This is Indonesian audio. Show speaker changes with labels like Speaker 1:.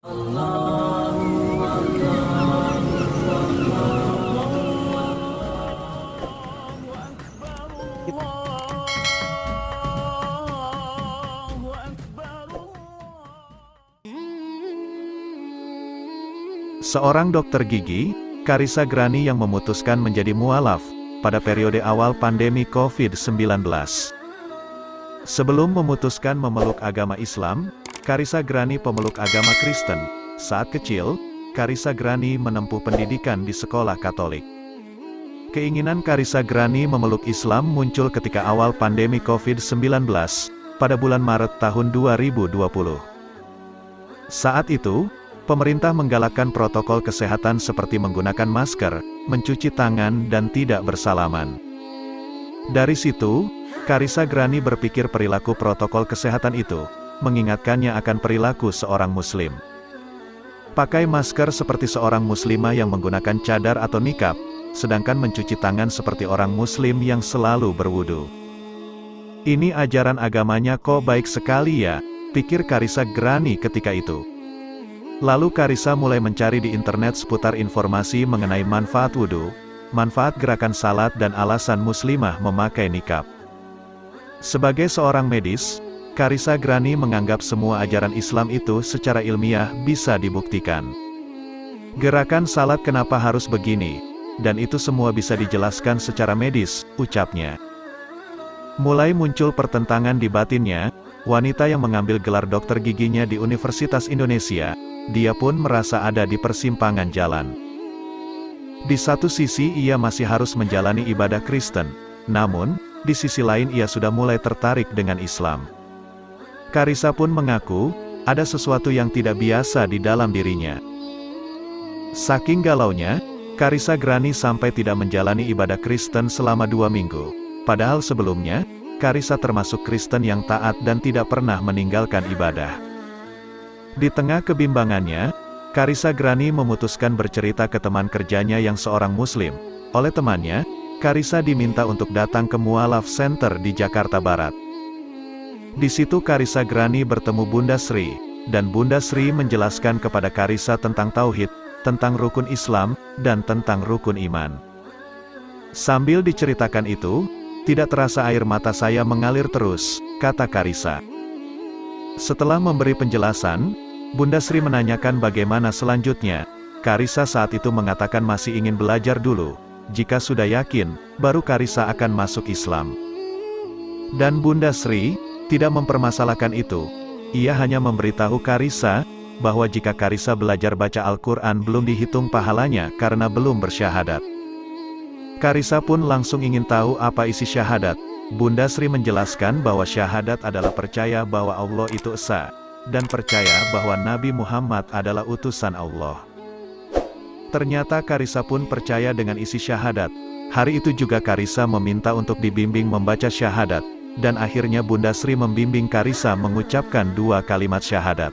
Speaker 1: Seorang dokter gigi, Carissa Grani yang memutuskan menjadi mualaf, pada periode awal pandemi COVID-19. Sebelum memutuskan memeluk agama Islam, Carissa Grani pemeluk agama Kristen. Saat kecil, Carissa Grani menempuh pendidikan di sekolah Katolik. Keinginan Carissa Grani memeluk Islam muncul ketika awal pandemi COVID-19, pada bulan Maret tahun 2020. Saat itu, pemerintah menggalakkan protokol kesehatan seperti menggunakan masker, mencuci tangan dan tidak bersalaman. Dari situ, Carissa Grani berpikir perilaku protokol kesehatan itu, mengingatkannya akan perilaku seorang muslim. Pakai masker seperti seorang muslimah yang menggunakan cadar atau nikab, sedangkan mencuci tangan seperti orang muslim yang selalu berwudu. Ini ajaran agamanya kok baik sekali ya, pikir Carissa Grani ketika itu. Lalu Carissa mulai mencari di internet seputar informasi mengenai manfaat wudhu, manfaat gerakan salat dan alasan muslimah memakai nikab. Sebagai seorang medis, Carissa Grani menganggap semua ajaran Islam itu secara ilmiah bisa dibuktikan. Gerakan salat kenapa harus begini, dan itu semua bisa dijelaskan secara medis, ucapnya. Mulai muncul pertentangan di batinnya, wanita yang mengambil gelar dokter giginya di Universitas Indonesia, dia pun merasa ada di persimpangan jalan. Di satu sisi ia masih harus menjalani ibadah Kristen, namun, di sisi lain ia sudah mulai tertarik dengan Islam. Carissa pun mengaku, ada sesuatu yang tidak biasa di dalam dirinya. Saking galaunya, Carissa Grani sampai tidak menjalani ibadah Kristen selama 2 minggu. Padahal sebelumnya, Carissa termasuk Kristen yang taat dan tidak pernah meninggalkan ibadah. Di tengah kebimbangannya, Carissa Grani memutuskan bercerita ke teman kerjanya yang seorang muslim. Oleh temannya, Carissa diminta untuk datang ke Mualaf Center di Jakarta Barat. Di situ Carissa Grani bertemu Bunda Sri, dan Bunda Sri menjelaskan kepada Carissa tentang tauhid, tentang rukun Islam, dan tentang rukun iman. Sambil diceritakan itu, tidak terasa air mata saya mengalir terus, kata Carissa. Setelah memberi penjelasan, Bunda Sri menanyakan bagaimana selanjutnya. Carissa saat itu mengatakan masih ingin belajar dulu. Jika sudah yakin, baru Carissa akan masuk Islam. Dan Bunda Sri tidak mempermasalahkan itu. Ia hanya memberitahu Carissa bahwa jika Carissa belajar baca Al-Quran belum dihitung pahalanya karena belum bersyahadat. Carissa pun langsung ingin tahu apa isi syahadat. Bunda Sri menjelaskan bahwa syahadat adalah percaya bahwa Allah itu esa, dan percaya bahwa Nabi Muhammad adalah utusan Allah. Ternyata Carissa pun percaya dengan isi syahadat. Hari itu juga Carissa meminta untuk dibimbing membaca syahadat, dan akhirnya Bunda Sri membimbing Carissa mengucapkan 2 kalimat syahadat.